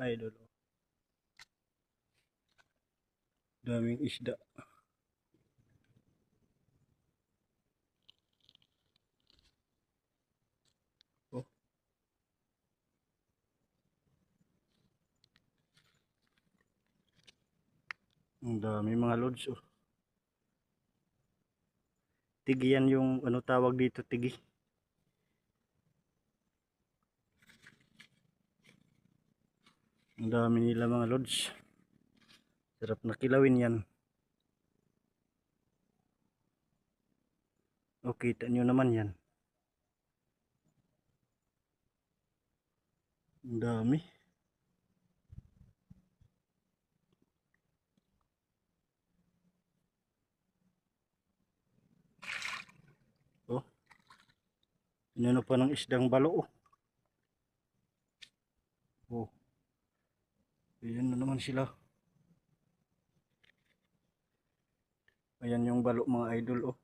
idol. Daming isda. Oh. Ang dami mga lods. Oh. Tigi yan yung ano tawag dito, tigi. Ang dami nila mga lods. Sarap na kilawin yan. O kita nyo naman yan. Ang dami. Oh. Inano pa ng isdang balo. Oh. Oh. Ayan na naman sila. Ayan yung balo mga idol. Oh.